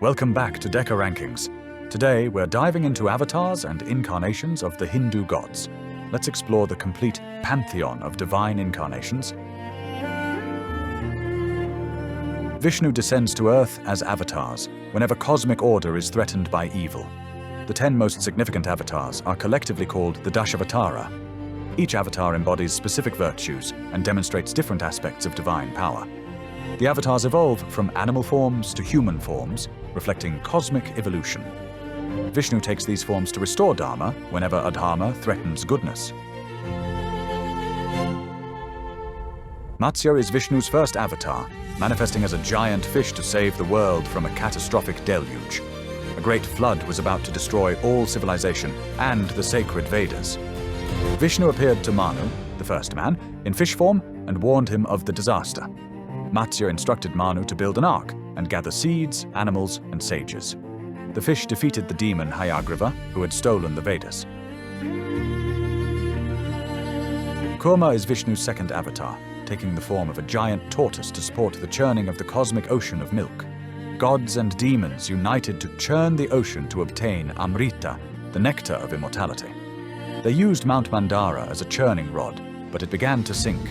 Welcome back to Decca Rankings. Today we're diving into avatars and incarnations of the Hindu gods. Let's explore the complete pantheon of divine incarnations. Vishnu descends to Earth as avatars whenever cosmic order is threatened by evil. The 10 most significant avatars are collectively called the Dashavatara. Each avatar embodies specific virtues and demonstrates different aspects of divine power. The avatars evolve from animal forms to human forms, reflecting cosmic evolution. Vishnu takes these forms to restore Dharma whenever adharma threatens goodness. Matsya is Vishnu's first avatar, manifesting as a giant fish to save the world from a catastrophic deluge. A great flood was about to destroy all civilization and the sacred Vedas. Vishnu appeared to Manu, the first man, in fish form and warned him of the disaster. Matsya instructed Manu to build an ark and gather seeds, animals, and sages. The fish defeated the demon Hayagriva, who had stolen the Vedas. Kurma is Vishnu's second avatar, taking the form of a giant tortoise to support the churning of the cosmic ocean of milk. Gods and demons united to churn the ocean to obtain Amrita, the nectar of immortality. They used Mount Mandara as a churning rod, but it began to sink.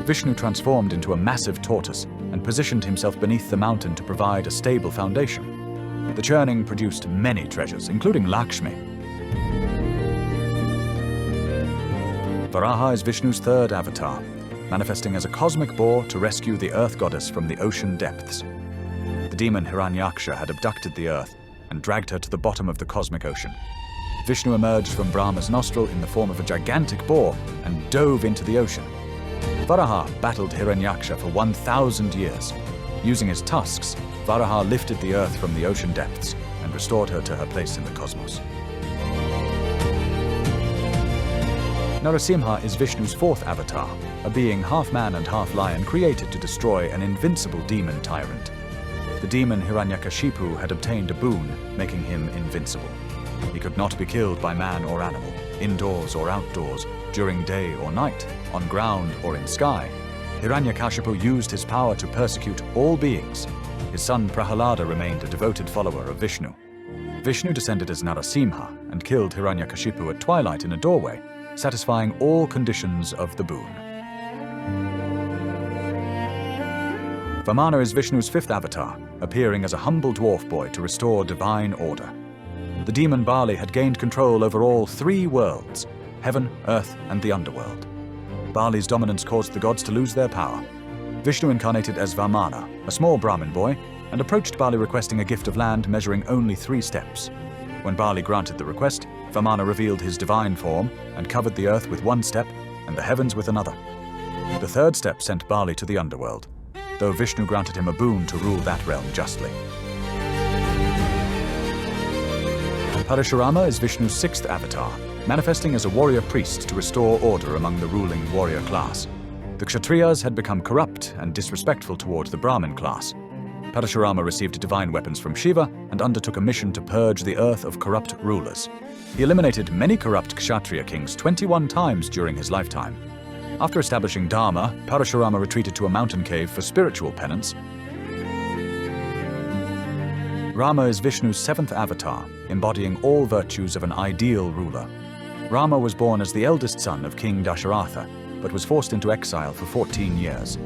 Vishnu transformed into a massive tortoise and positioned himself beneath the mountain to provide a stable foundation. The churning produced many treasures, including Lakshmi. Varaha is Vishnu's third avatar, manifesting as a cosmic boar to rescue the earth goddess from the ocean depths. The demon Hiranyaksha had abducted the earth and dragged her to the bottom of the cosmic ocean. Vishnu emerged from Brahma's nostril in the form of a gigantic boar and dove into the ocean. Varaha battled Hiranyaksha for 1,000 years. Using his tusks, Varaha lifted the earth from the ocean depths and restored her to her place in the cosmos. Narasimha is Vishnu's fourth avatar, a being half man and half lion created to destroy an invincible demon tyrant. The demon Hiranyakashipu had obtained a boon, making him invincible. He could not be killed by man or animal, indoors or outdoors, during day or night, on ground or in sky. Hiranyakashipu used his power to persecute all beings. His son Prahalada remained a devoted follower of Vishnu. Vishnu descended as Narasimha and killed Hiranyakashipu at twilight in a doorway, satisfying all conditions of the boon. Vamana is Vishnu's fifth avatar, appearing as a humble dwarf boy to restore divine order. The demon Bali had gained control over all three worlds, heaven, earth, and the underworld. Bali's dominance caused the gods to lose their power. Vishnu incarnated as Vamana, a small Brahmin boy, and approached Bali requesting a gift of land measuring only 3 steps. When Bali granted the request, Vamana revealed his divine form and covered the earth with 1 step and the heavens with another. The 3rd step sent Bali to the underworld, though Vishnu granted him a boon to rule that realm justly. Parasurama is Vishnu's 6th avatar, manifesting as a warrior priest to restore order among the ruling warrior class. The Kshatriyas had become corrupt and disrespectful towards the Brahmin class. Parasurama received divine weapons from Shiva and undertook a mission to purge the earth of corrupt rulers. He eliminated many corrupt Kshatriya kings 21 times during his lifetime. After establishing Dharma, Parasurama retreated to a mountain cave for spiritual penance. Rama is Vishnu's 7th avatar, embodying all virtues of an ideal ruler. Rama was born as the eldest son of King Dashavatara, but was forced into exile for 14 years.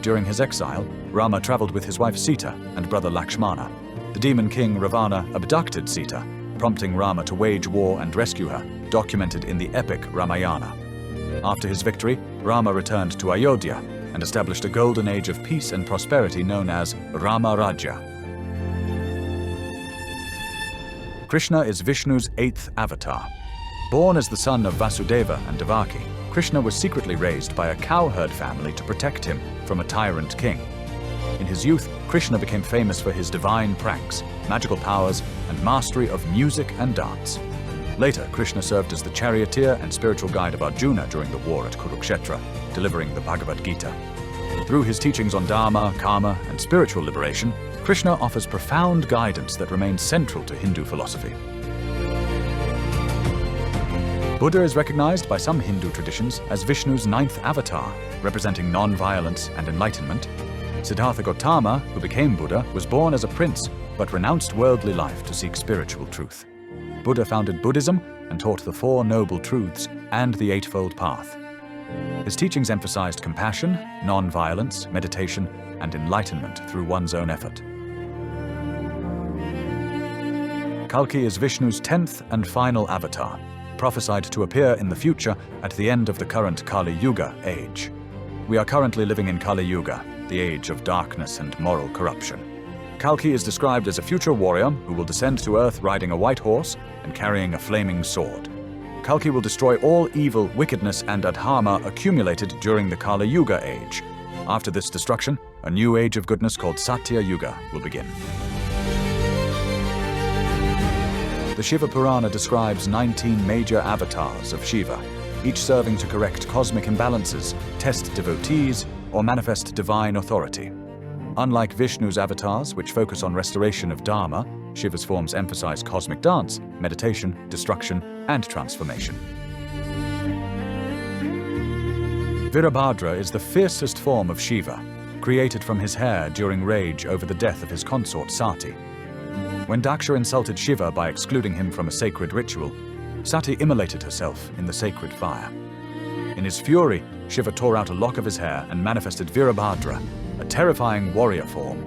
During his exile, Rama traveled with his wife Sita and brother Lakshmana. The demon king Ravana abducted Sita, prompting Rama to wage war and rescue her, documented in the epic Ramayana. After his victory, Rama returned to Ayodhya and established a golden age of peace and prosperity known as Rama Rajya. Krishna is Vishnu's 8th avatar. Born as the son of Vasudeva and Devaki, Krishna was secretly raised by a cowherd family to protect him from a tyrant king. In his youth, Krishna became famous for his divine pranks, magical powers, and mastery of music and dance. Later, Krishna served as the charioteer and spiritual guide of Arjuna during the war at Kurukshetra, delivering the Bhagavad Gita. Through his teachings on Dharma, Karma, and spiritual liberation, Krishna offers profound guidance that remains central to Hindu philosophy. Buddha is recognized by some Hindu traditions as Vishnu's 9th avatar, representing non-violence and enlightenment. Siddhartha Gautama, who became Buddha, was born as a prince but renounced worldly life to seek spiritual truth. Buddha founded Buddhism and taught the Four Noble Truths and the Eightfold Path. His teachings emphasized compassion, non-violence, meditation, and enlightenment through one's own effort. Kalki is Vishnu's 10th and final avatar, prophesied to appear in the future at the end of the current Kali Yuga age. We are currently living in Kali Yuga, the age of darkness and moral corruption. Kalki is described as a future warrior who will descend to Earth riding a white horse and carrying a flaming sword. Kalki will destroy all evil, wickedness, and adharma accumulated during the Kali Yuga age. After this destruction, a new age of goodness called Satya Yuga will begin. The Shiva Purana describes 19 major avatars of Shiva, each serving to correct cosmic imbalances, test devotees, or manifest divine authority. Unlike Vishnu's avatars, which focus on restoration of Dharma, Shiva's forms emphasize cosmic dance, meditation, destruction, and transformation. Virabhadra is the fiercest form of Shiva, created from his hair during rage over the death of his consort Sati. When Daksha insulted Shiva by excluding him from a sacred ritual, Sati immolated herself in the sacred fire. In his fury, Shiva tore out a lock of his hair and manifested Virabhadra, a terrifying warrior form.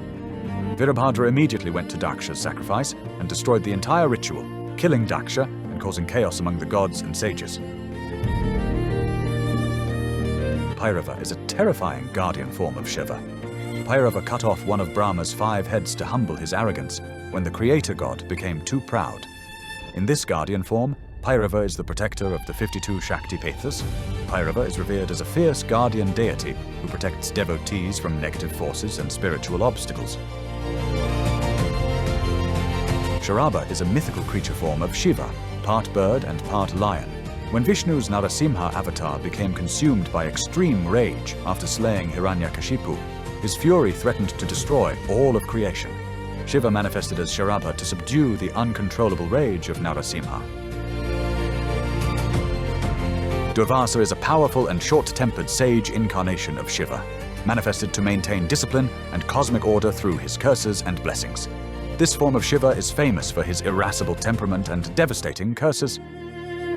Virabhadra immediately went to Daksha's sacrifice and destroyed the entire ritual, killing Daksha and causing chaos among the gods and sages. Bhairava is a terrifying guardian form of Shiva. Bhairava cut off one of Brahma's 5 heads to humble his arrogance when the creator god became too proud. In this guardian form, Bhairava is the protector of the 52 Shakti Pethas. Bhairava is revered as a fierce guardian deity who protects devotees from negative forces and spiritual obstacles. Sharabha is a mythical creature form of Shiva, part bird and part lion. When Vishnu's Narasimha avatar became consumed by extreme rage after slaying Hiranyakashipu, his fury threatened to destroy all of creation. Shiva manifested as Sharabha to subdue the uncontrollable rage of Narasimha. Durvasa is a powerful and short-tempered sage incarnation of Shiva, manifested to maintain discipline and cosmic order through his curses and blessings. This form of Shiva is famous for his irascible temperament and devastating curses.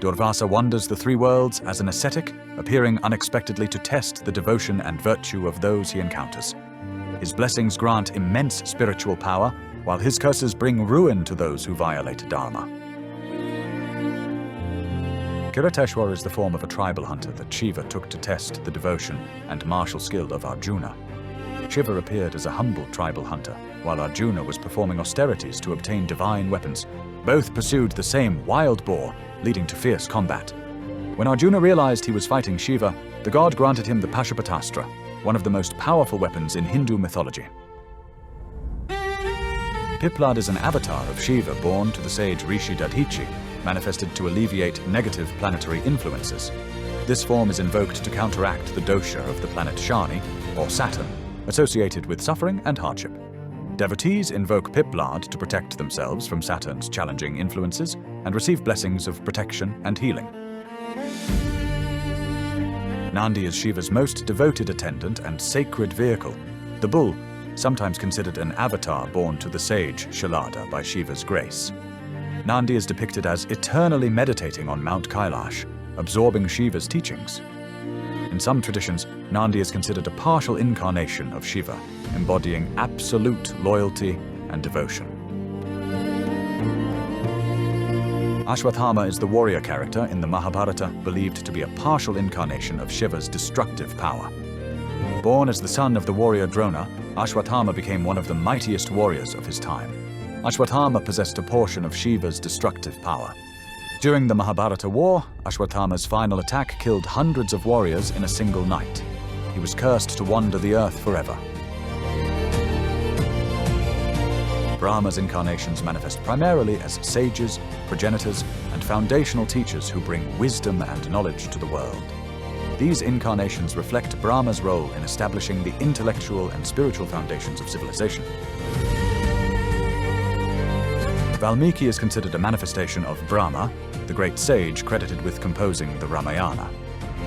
Durvasa wanders the 3 worlds as an ascetic, appearing unexpectedly to test the devotion and virtue of those he encounters. His blessings grant immense spiritual power, while his curses bring ruin to those who violate Dharma. Kirateshwar is the form of a tribal hunter that Shiva took to test the devotion and martial skill of Arjuna. Shiva appeared as a humble tribal hunter, while Arjuna was performing austerities to obtain divine weapons. Both pursued the same wild boar, leading to fierce combat. When Arjuna realized he was fighting Shiva, the god granted him the Pashupatastra, one of the most powerful weapons in Hindu mythology. Piplad is an avatar of Shiva born to the sage Rishi Dadhichi, manifested to alleviate negative planetary influences. This form is invoked to counteract the dosha of the planet Shani, or Saturn, associated with suffering and hardship. Devotees invoke Piplad to protect themselves from Saturn's challenging influences and receive blessings of protection and healing. Nandi is Shiva's most devoted attendant and sacred vehicle. The bull, sometimes considered an avatar born to the sage Shalada by Shiva's grace. Nandi is depicted as eternally meditating on Mount Kailash, absorbing Shiva's teachings. In some traditions, Nandi is considered a partial incarnation of Shiva, embodying absolute loyalty and devotion. Ashwatthama is the warrior character in the Mahabharata believed to be a partial incarnation of Shiva's destructive power. Born as the son of the warrior Drona, Ashwatthama became one of the mightiest warriors of his time. Ashwatthama possessed a portion of Shiva's destructive power. During the Mahabharata war, Ashwatthama's final attack killed hundreds of warriors in a single night. He was cursed to wander the earth forever. Brahma's incarnations manifest primarily as sages, progenitors, and foundational teachers who bring wisdom and knowledge to the world. These incarnations reflect Brahma's role in establishing the intellectual and spiritual foundations of civilization. Valmiki is considered a manifestation of Brahma, the great sage credited with composing the Ramayana.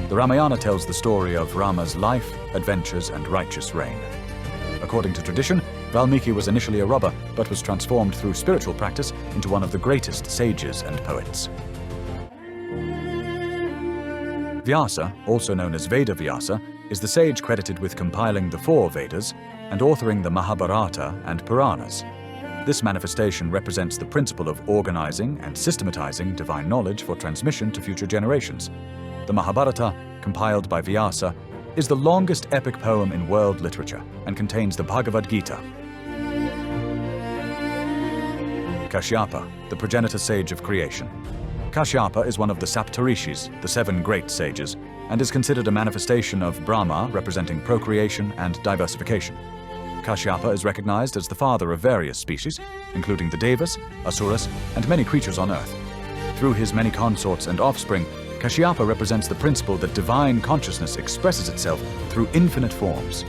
The Ramayana tells the story of Rama's life, adventures, and righteous reign. According to tradition, Valmiki was initially a robber, but was transformed through spiritual practice into one of the greatest sages and poets. Vyasa, also known as Veda Vyasa, is the sage credited with compiling the 4 Vedas and authoring the Mahabharata and Puranas. This manifestation represents the principle of organizing and systematizing divine knowledge for transmission to future generations. The Mahabharata, compiled by Vyasa, is the longest epic poem in world literature and contains the Bhagavad Gita. Kashyapa, the progenitor sage of creation. Kashyapa is one of the Saptarishis, the 7 great sages, and is considered a manifestation of Brahma, representing procreation and diversification. Kashyapa is recognized as the father of various species, including the Devas, Asuras, and many creatures on earth. Through his many consorts and offspring, Kashyapa represents the principle that divine consciousness expresses itself through infinite forms.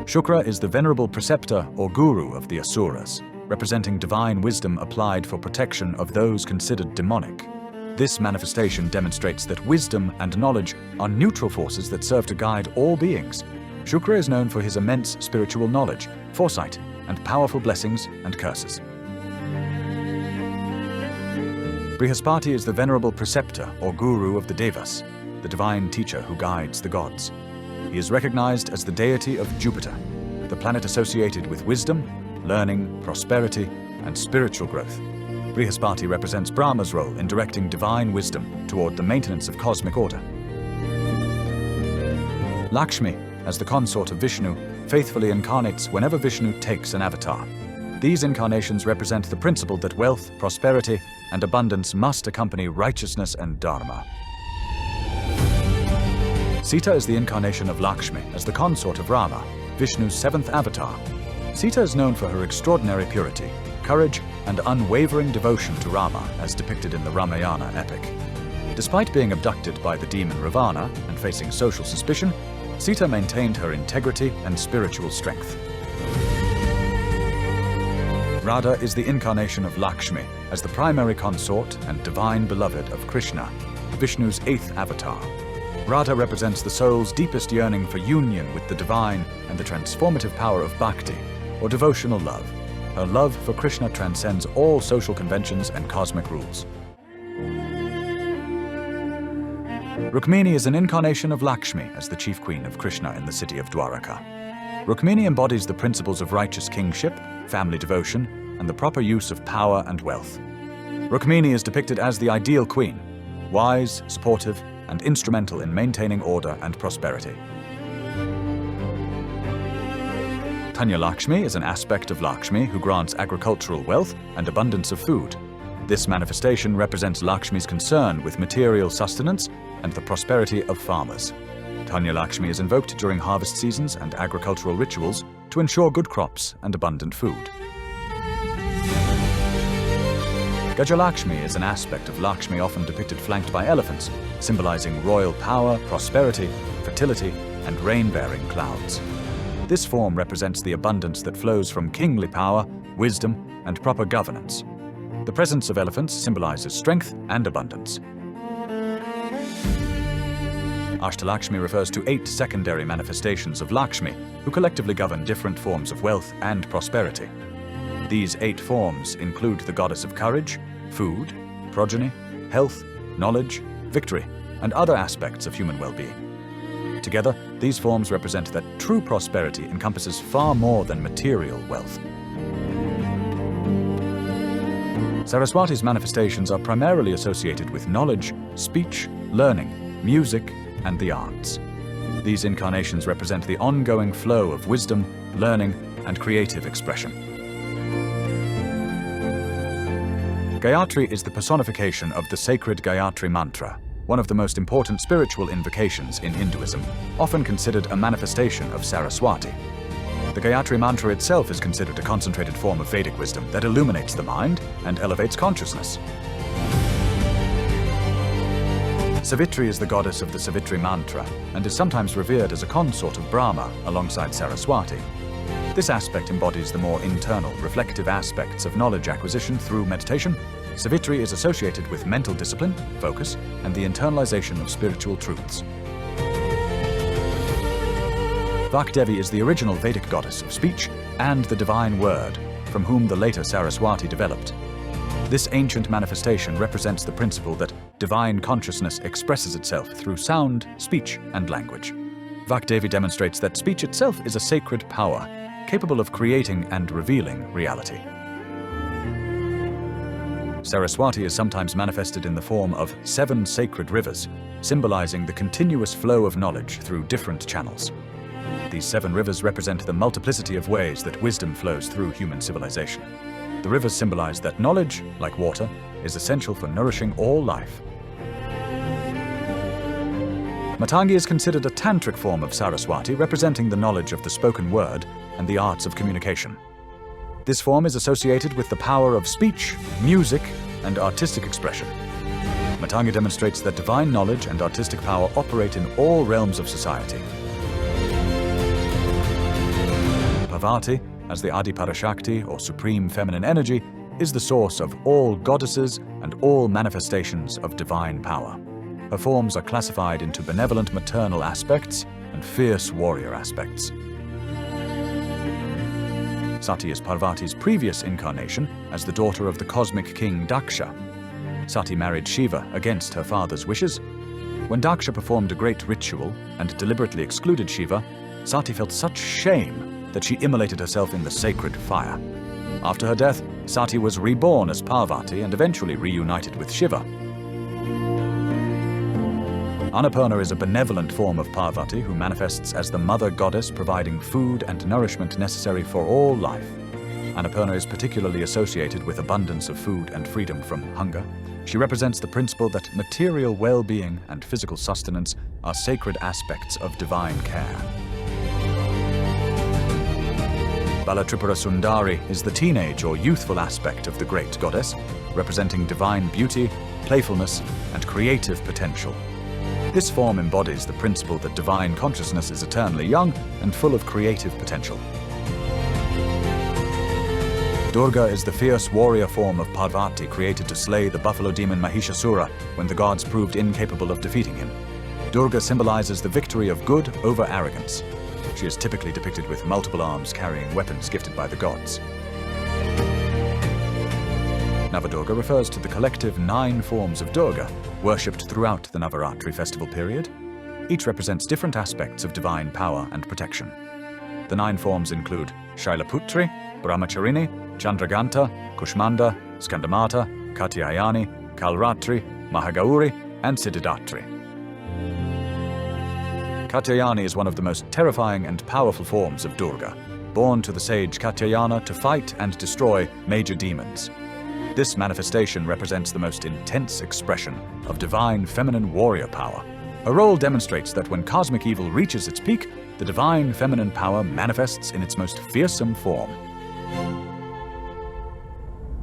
Shukra is the venerable preceptor or guru of the Asuras, representing divine wisdom applied for protection of those considered demonic. This manifestation demonstrates that wisdom and knowledge are neutral forces that serve to guide all beings. Shukra is known for his immense spiritual knowledge, foresight, and powerful blessings and curses. Brihaspati is the venerable preceptor or guru of the Devas, the divine teacher who guides the gods. He is recognized as the deity of Jupiter, the planet associated with wisdom, learning, prosperity, and spiritual growth. Brihaspati represents Brahma's role in directing divine wisdom toward the maintenance of cosmic order. Lakshmi, as the consort of Vishnu, faithfully incarnates whenever Vishnu takes an avatar. These incarnations represent the principle that wealth, prosperity, and abundance must accompany righteousness and Dharma. Sita is the incarnation of Lakshmi as the consort of Rama, Vishnu's 7th avatar. Sita is known for her extraordinary purity, courage, and unwavering devotion to Rama, as depicted in the Ramayana epic. Despite being abducted by the demon Ravana and facing social suspicion, Sita maintained her integrity and spiritual strength. Radha is the incarnation of Lakshmi as the primary consort and divine beloved of Krishna, Vishnu's 8th avatar. Radha represents the soul's deepest yearning for union with the divine and the transformative power of bhakti, or devotional love. Her love for Krishna transcends all social conventions and cosmic rules. Rukmini is an incarnation of Lakshmi as the chief queen of Krishna in the city of Dwaraka. Rukmini embodies the principles of righteous kingship, family devotion, and the proper use of power and wealth. Rukmini is depicted as the ideal queen, wise, supportive, and instrumental in maintaining order and prosperity. Tanya Lakshmi is an aspect of Lakshmi who grants agricultural wealth and abundance of food. This manifestation represents Lakshmi's concern with material sustenance and the prosperity of farmers. Tanya Lakshmi is invoked during harvest seasons and agricultural rituals to ensure good crops and abundant food. Gajalakshmi is an aspect of Lakshmi often depicted flanked by elephants, symbolizing royal power, prosperity, fertility, and rain-bearing clouds. This form represents the abundance that flows from kingly power, wisdom, and proper governance. The presence of elephants symbolizes strength and abundance. Ashtalakshmi refers to 8 secondary manifestations of Lakshmi, who collectively govern different forms of wealth and prosperity. These 8 forms include the goddess of courage, food, progeny, health, knowledge, victory, and other aspects of human well-being. Together, these forms represent that true prosperity encompasses far more than material wealth. Saraswati's manifestations are primarily associated with knowledge, speech, learning, music, and the arts. These incarnations represent the ongoing flow of wisdom, learning, and creative expression. Gayatri is the personification of the sacred Gayatri mantra, one of the most important spiritual invocations in Hinduism, often considered a manifestation of Saraswati. The Gayatri mantra itself is considered a concentrated form of Vedic wisdom that illuminates the mind and elevates consciousness. Savitri is the goddess of the Savitri mantra and is sometimes revered as a consort of Brahma alongside Saraswati. This aspect embodies the more internal, reflective aspects of knowledge acquisition through meditation. Savitri is associated with mental discipline, focus, and the internalization of spiritual truths. Vakdevi is the original Vedic goddess of speech and the divine word, from whom the later Saraswati developed. This ancient manifestation represents the principle that divine consciousness expresses itself through sound, speech, and language. Vakdevi demonstrates that speech itself is a sacred power, capable of creating and revealing reality. Saraswati is sometimes manifested in the form of 7 sacred rivers, symbolizing the continuous flow of knowledge through different channels. These 7 rivers represent the multiplicity of ways that wisdom flows through human civilization. The rivers symbolize that knowledge, like water, is essential for nourishing all life. Matangi is considered a tantric form of Saraswati, representing the knowledge of the spoken word and the arts of communication. This form is associated with the power of speech, music, and artistic expression. Matangi demonstrates that divine knowledge and artistic power operate in all realms of society. Parvati, as the Adi Parashakti, or supreme feminine energy, is the source of all goddesses and all manifestations of divine power. Her forms are classified into benevolent maternal aspects and fierce warrior aspects. Sati is Parvati's previous incarnation as the daughter of the cosmic king Daksha. Sati married Shiva against her father's wishes. When Daksha performed a great ritual and deliberately excluded Shiva, Sati felt such shame that she immolated herself in the sacred fire. After her death, Sati was reborn as Parvati and eventually reunited with Shiva. Annapurna is a benevolent form of Parvati who manifests as the mother goddess providing food and nourishment necessary for all life. Annapurna is particularly associated with abundance of food and freedom from hunger. She represents the principle that material well-being and physical sustenance are sacred aspects of divine care. Balatripura Sundari is the teenage or youthful aspect of the great goddess, representing divine beauty, playfulness, and creative potential. This form embodies the principle that divine consciousness is eternally young and full of creative potential. Durga is the fierce warrior form of Parvati created to slay the buffalo demon Mahishasura when the gods proved incapable of defeating him. Durga symbolizes the victory of good over arrogance. She is typically depicted with multiple arms carrying weapons gifted by the gods. Navadurga refers to the collective 9 forms of Durga, worshipped throughout the Navaratri festival period. Each represents different aspects of divine power and protection. The 9 forms include Shailaputri, Brahmacharini, Chandraganta, Kushmanda, Skandamata, Katyayani, Kalratri, Mahagauri, and Siddhidatri. Katyayani is one of the most terrifying and powerful forms of Durga, born to the sage Katyayana to fight and destroy major demons. This manifestation represents the most intense expression of divine feminine warrior power. Her role demonstrates that when cosmic evil reaches its peak, the divine feminine power manifests in its most fearsome form.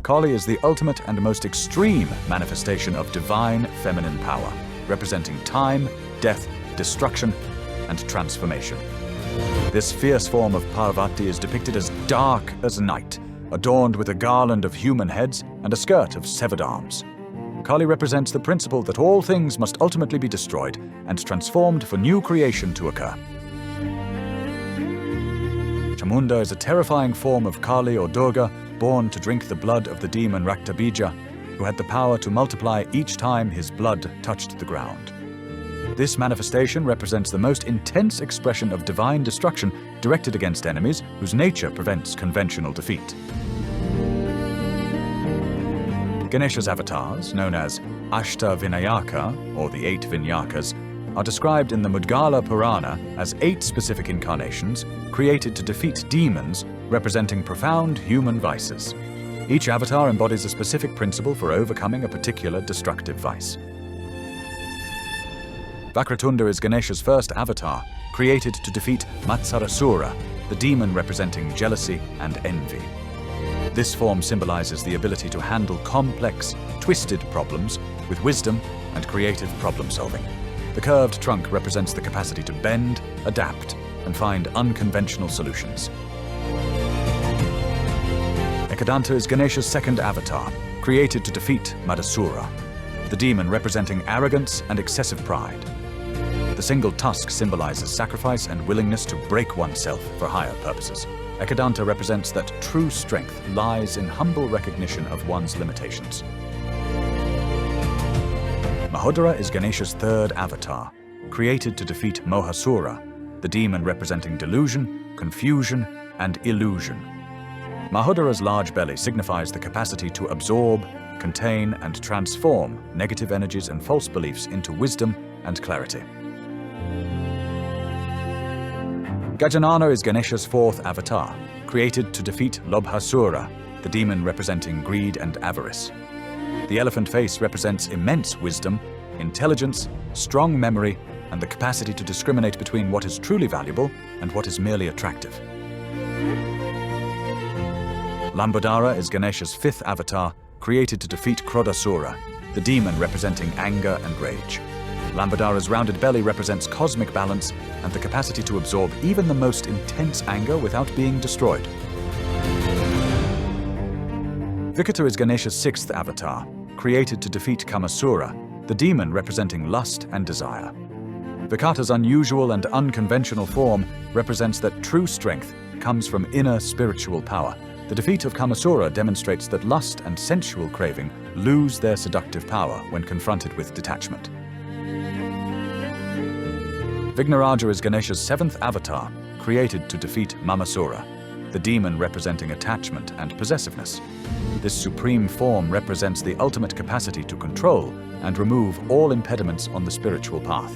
Kali is the ultimate and most extreme manifestation of divine feminine power, representing time, death, destruction, and transformation. This fierce form of Parvati is depicted as dark as night, adorned with a garland of human heads and a skirt of severed arms. Kali represents the principle that all things must ultimately be destroyed and transformed for new creation to occur. Chamunda is a terrifying form of Kali or Durga, born to drink the blood of the demon Raktabija, who had the power to multiply each time his blood touched the ground. This manifestation represents the most intense expression of divine destruction directed against enemies whose nature prevents conventional defeat. Ganesha's avatars, known as Eight Vinayaka, or the 8 Vinayakas, are described in the Mudgala Purana as 8 specific incarnations created to defeat demons representing profound human vices. Each avatar embodies a specific principle for overcoming a particular destructive vice. Vakratunda is Ganesha's first avatar, created to defeat Matsya, the demon representing jealousy and envy. This form symbolizes the ability to handle complex, twisted problems with wisdom and creative problem-solving. The curved trunk represents the capacity to bend, adapt, and find unconventional solutions. Ekadanta is Ganesha's second avatar, created to defeat Madhusura, the demon representing arrogance and excessive pride. The single tusk symbolizes sacrifice and willingness to break oneself for higher purposes. Ekadanta represents that true strength lies in humble recognition of one's limitations. Mahodara is Ganesha's third avatar, created to defeat Mohasura, the demon representing delusion, confusion, and illusion. Mahodara's large belly signifies the capacity to absorb, contain, and transform negative energies and false beliefs into wisdom and clarity. Gajanana is Ganesha's fourth avatar, created to defeat Lobhasura, the demon representing greed and avarice. The elephant face represents immense wisdom, intelligence, strong memory, and the capacity to discriminate between what is truly valuable and what is merely attractive. Lambodara is Ganesha's fifth avatar, created to defeat Krodasura, the demon representing anger and rage. Lambodara's rounded belly represents cosmic balance and the capacity to absorb even the most intense anger without being destroyed. Vikata is Ganesha's sixth avatar, created to defeat Kamasura, the demon representing lust and desire. Vikata's unusual and unconventional form represents that true strength comes from inner spiritual power. The defeat of Kamasura demonstrates that lust and sensual craving lose their seductive power when confronted with detachment. Vignaraja is Ganesha's seventh avatar, created to defeat Mamasura, the demon representing attachment and possessiveness. This supreme form represents the ultimate capacity to control and remove all impediments on the spiritual path.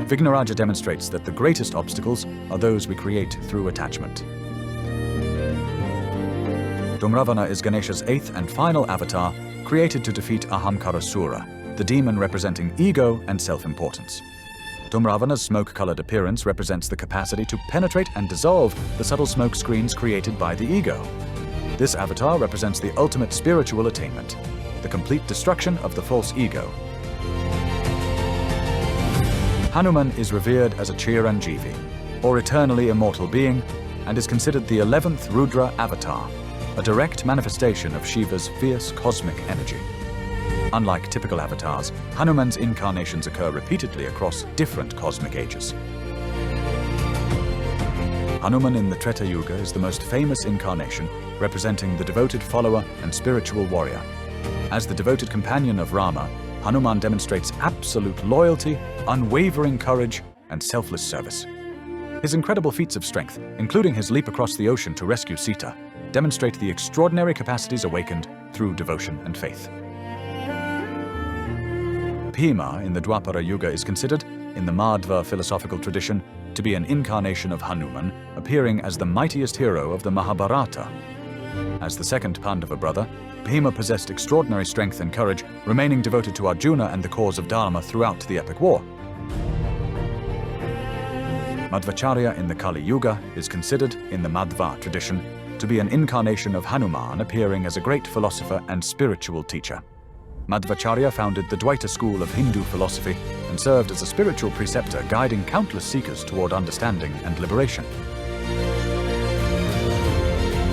Vignaraja demonstrates that the greatest obstacles are those we create through attachment. Dhumravana is Ganesha's eighth and final avatar, created to defeat Ahamkarasura, the demon representing ego and self-importance. Dhumravana's smoke-colored appearance represents the capacity to penetrate and dissolve the subtle smoke screens created by the ego. This avatar represents the ultimate spiritual attainment, the complete destruction of the false ego. Hanuman is revered as a Chiranjeevi, or eternally immortal being, and is considered the 11th Rudra avatar, a direct manifestation of Shiva's fierce cosmic energy. Unlike typical avatars, Hanuman's incarnations occur repeatedly across different cosmic ages. Hanuman in the Treta Yuga is the most famous incarnation, representing the devoted follower and spiritual warrior. As the devoted companion of Rama, Hanuman demonstrates absolute loyalty, unwavering courage, and selfless service. His incredible feats of strength, including his leap across the ocean to rescue Sita, demonstrate the extraordinary capacities awakened through devotion and faith. Bhima in the Dwapara Yuga is considered, in the Madhva philosophical tradition, to be an incarnation of Hanuman, appearing as the mightiest hero of the Mahabharata. As the second Pandava brother, Bhima possessed extraordinary strength and courage, remaining devoted to Arjuna and the cause of Dharma throughout the epic war. Madhvacharya in the Kali Yuga is considered, in the Madhva tradition, to be an incarnation of Hanuman, appearing as a great philosopher and spiritual teacher. Madhvacharya founded the Dvaita school of Hindu philosophy and served as a spiritual preceptor, guiding countless seekers toward understanding and liberation.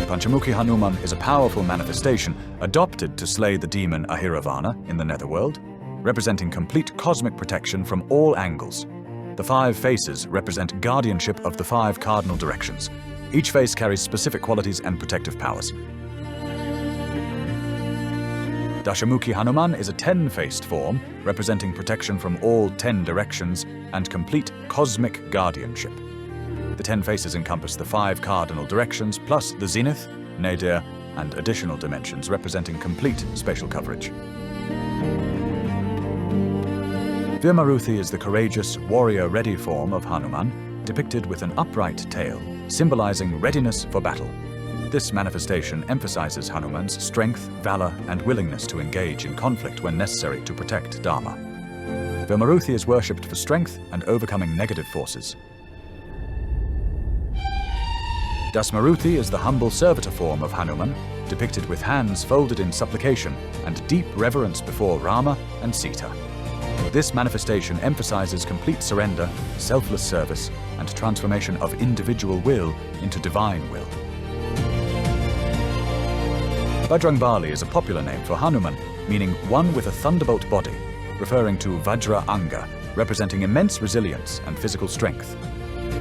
Panchamukhi Hanuman is a powerful manifestation adopted to slay the demon Ahiravana in the netherworld, representing complete cosmic protection from all angles. The 5 faces represent guardianship of the 5 cardinal directions. Each face carries specific qualities and protective powers. Dashamukhi Hanuman is a 10-faced form, representing protection from all 10 directions and complete cosmic guardianship. The 10 faces encompass the 5 cardinal directions, plus the zenith, nadir, and additional dimensions, representing complete spatial coverage. Virmaruthi is the courageous, warrior-ready form of Hanuman, depicted with an upright tail, symbolizing readiness for battle. This manifestation emphasizes Hanuman's strength, valor, and willingness to engage in conflict when necessary to protect Dharma. Virmaruthi is worshipped for strength and overcoming negative forces. Dasmaruthi is the humble servitor form of Hanuman, depicted with hands folded in supplication and deep reverence before Rama and Sita. This manifestation emphasizes complete surrender, selfless service, and transformation of individual will into divine will. Bajrangbali is a popular name for Hanuman, meaning one with a thunderbolt body, referring to Vajra Anga, representing immense resilience and physical strength.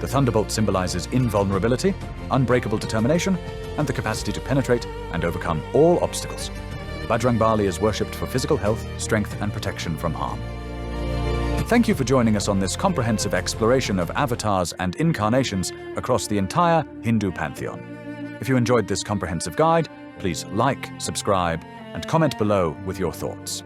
The thunderbolt symbolizes invulnerability, unbreakable determination, and the capacity to penetrate and overcome all obstacles. Bajrangbali is worshipped for physical health, strength, and protection from harm. Thank you for joining us on this comprehensive exploration of avatars and incarnations across the entire Hindu pantheon. If you enjoyed this comprehensive guide, please like, subscribe, and comment below with your thoughts.